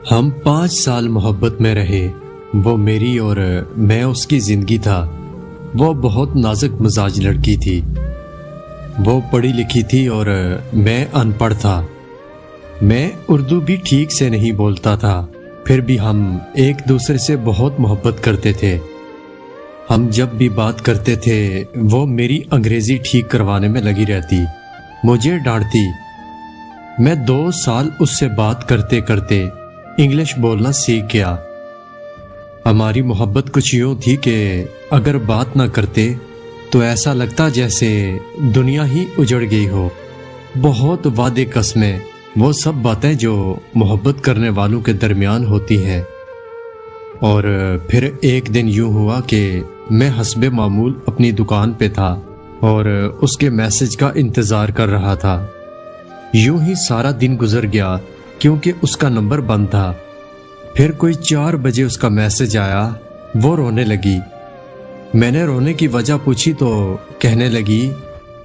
ہم 5 سال محبت میں رہے۔ وہ میری اور میں اس کی زندگی تھا۔ وہ بہت نازک مزاج لڑکی تھی۔ وہ پڑھی لکھی تھی اور میں ان پڑھ تھا۔ میں اردو بھی ٹھیک سے نہیں بولتا تھا، پھر بھی ہم ایک دوسرے سے بہت محبت کرتے تھے۔ ہم جب بھی بات کرتے تھے وہ میری انگریزی ٹھیک کروانے میں لگی رہتی، مجھے ڈانٹتی۔ میں 2 سال اس سے بات کرتے کرتے انگلش بولنا سیکھ گیا۔ ہماری محبت کچھ یوں تھی کہ اگر بات نہ کرتے تو ایسا لگتا جیسے دنیا ہی اجڑ گئی ہو۔ بہت وعدے قسمیں، وہ سب باتیں جو محبت کرنے والوں کے درمیان ہوتی ہیں۔ اور پھر ایک دن یوں ہوا کہ میں حسب معمول اپنی دکان پہ تھا اور اس کے میسج کا انتظار کر رہا تھا۔ یوں ہی سارا دن گزر گیا کیونکہ اس کا نمبر بند تھا۔ پھر کوئی 4 بجے اس کا میسج آیا۔ وہ رونے لگی۔ میں نے رونے کی وجہ پوچھی تو کہنے لگی،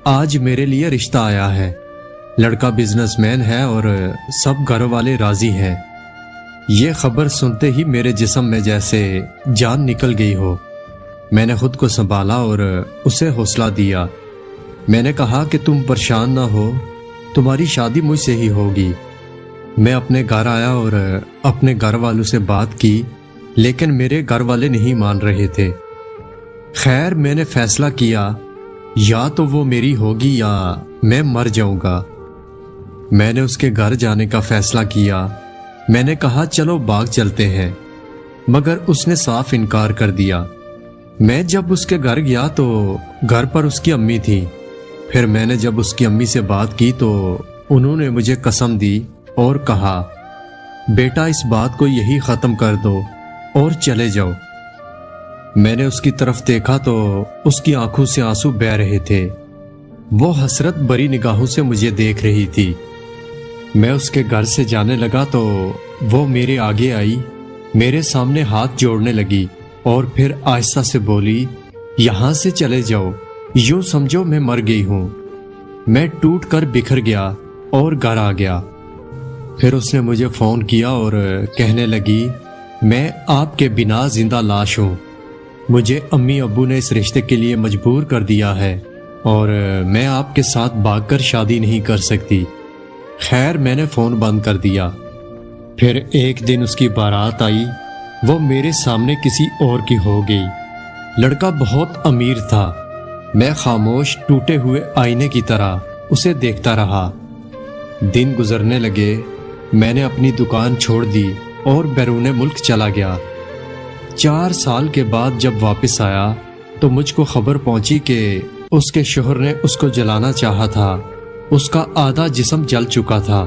آج میرے لیے رشتہ آیا ہے، لڑکا بزنس مین ہے اور سب گھر والے راضی ہیں۔ یہ خبر سنتے ہی میرے جسم میں جیسے جان نکل گئی ہو۔ میں نے خود کو سنبھالا اور اسے حوصلہ دیا۔ میں نے کہا کہ تم پریشان نہ ہو، تمہاری شادی مجھ سے ہی ہوگی۔ میں اپنے گھر آیا اور اپنے گھر والوں سے بات کی، لیکن میرے گھر والے نہیں مان رہے تھے۔ خیر میں نے فیصلہ کیا، یا تو وہ میری ہوگی یا میں مر جاؤں گا۔ میں نے اس کے گھر جانے کا فیصلہ کیا۔ میں نے کہا چلو باغ چلتے ہیں، مگر اس نے صاف انکار کر دیا۔ میں جب اس کے گھر گیا تو گھر پر اس کی امی تھی۔ پھر میں نے جب اس کی امی سے بات کی تو انہوں نے مجھے قسم دی اور کہا، بیٹا اس بات کو یہی ختم کر دو اور چلے جاؤ۔ میں نے اس کی طرف دیکھا تو اس کی آنکھوں سے آنسو بہہ رہے تھے۔ وہ حسرت بری نگاہوں سے مجھے دیکھ رہی تھی۔ میں اس کے گھر سے جانے لگا تو وہ میرے آگے آئی، میرے سامنے ہاتھ جوڑنے لگی اور پھر آہستہ سے بولی، یہاں سے چلے جاؤ، یوں سمجھو میں مر گئی ہوں۔ میں ٹوٹ کر بکھر گیا اور گھر آ گیا۔ پھر اس نے مجھے فون کیا اور کہنے لگی، میں آپ کے بنا زندہ لاش ہوں، مجھے امی ابو نے اس رشتے کے لیے مجبور کر دیا ہے اور میں آپ کے ساتھ بھاگ کر شادی نہیں کر سکتی۔ خیر میں نے فون بند کر دیا۔ پھر ایک دن اس کی بارات آئی، وہ میرے سامنے کسی اور کی ہو گئی۔ لڑکا بہت امیر تھا۔ میں خاموش ٹوٹے ہوئے آئینے کی طرح اسے دیکھتا رہا۔ دن گزرنے لگے، میں نے اپنی دکان چھوڑ دی اور بیرون ملک چلا گیا۔ 4 سال کے بعد جب واپس آیا تو مجھ کو خبر پہنچی کہ اس کے شوہر نے اس کو جلانا چاہا تھا۔ اس کا آدھا جسم جل چکا تھا۔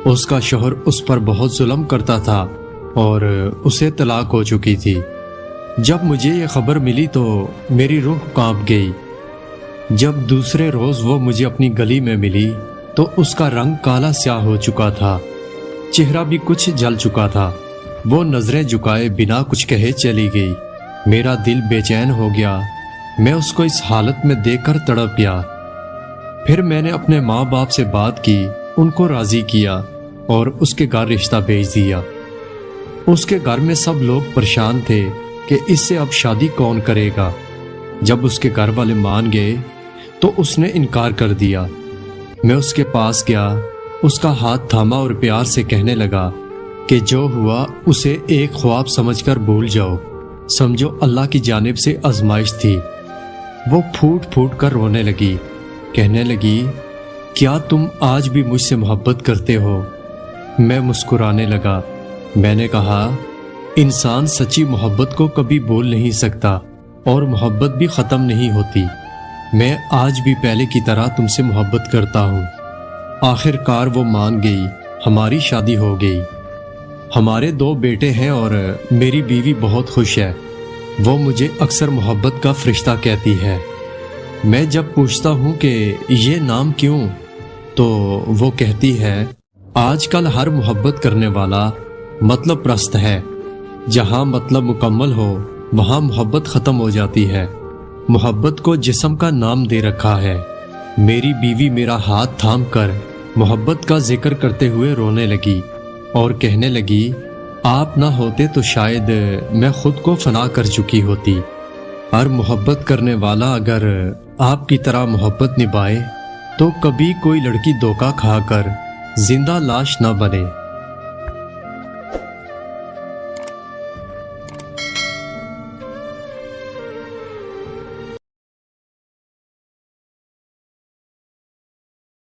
اس کا شوہر اس پر بہت ظلم کرتا تھا اور اسے طلاق ہو چکی تھی۔ جب مجھے یہ خبر ملی تو میری روح کانپ گئی۔ جب دوسرے روز وہ مجھے اپنی گلی میں ملی تو اس کا رنگ کالا سیاہ ہو چکا تھا، چہرہ بھی کچھ جل چکا تھا۔ وہ نظریں جھکائے بنا کچھ کہے چلی گئی۔ میرا دل بے چین ہو گیا۔ میں اس کو اس حالت میں دیکھ کر تڑپ گیا۔ پھر میں نے اپنے ماں باپ سے بات کی، ان کو راضی کیا اور اس کے گھر رشتہ بھیج دیا۔ اس کے گھر میں سب لوگ پریشان تھے کہ اس سے اب شادی کون کرے گا۔ جب اس کے گھر والے مان گئے تو اس نے انکار کر دیا۔ میں اس کے پاس گیا، اس کا ہاتھ تھاما اور پیار سے کہنے لگا کہ جو ہوا اسے ایک خواب سمجھ کر بھول جاؤ، سمجھو اللہ کی جانب سے آزمائش تھی۔ وہ پھوٹ پھوٹ کر رونے لگی، کہنے لگی، کیا تم آج بھی مجھ سے محبت کرتے ہو؟ میں مسکرانے لگا۔ میں نے کہا، انسان سچی محبت کو کبھی بھول نہیں سکتا اور محبت بھی ختم نہیں ہوتی۔ میں آج بھی پہلے کی طرح تم سے محبت کرتا ہوں۔ آخر کار وہ مان گئی، ہماری شادی ہو گئی۔ ہمارے 2 بیٹے ہیں اور میری بیوی بہت خوش ہے۔ وہ مجھے اکثر محبت کا فرشتہ کہتی ہے۔ میں جب پوچھتا ہوں کہ یہ نام کیوں، تو وہ کہتی ہے، آج کل ہر محبت کرنے والا مطلب پرست ہے۔ جہاں مطلب مکمل ہو وہاں محبت ختم ہو جاتی ہے۔ محبت کو جسم کا نام دے رکھا ہے۔ میری بیوی میرا ہاتھ تھام کر محبت کا ذکر کرتے ہوئے رونے لگی اور کہنے لگی، آپ نہ ہوتے تو شاید میں خود کو فنا کر چکی ہوتی۔ ہر محبت کرنے والا اگر آپ کی طرح محبت نبھائے تو کبھی کوئی لڑکی دھوکہ کھا کر زندہ لاش نہ بنے۔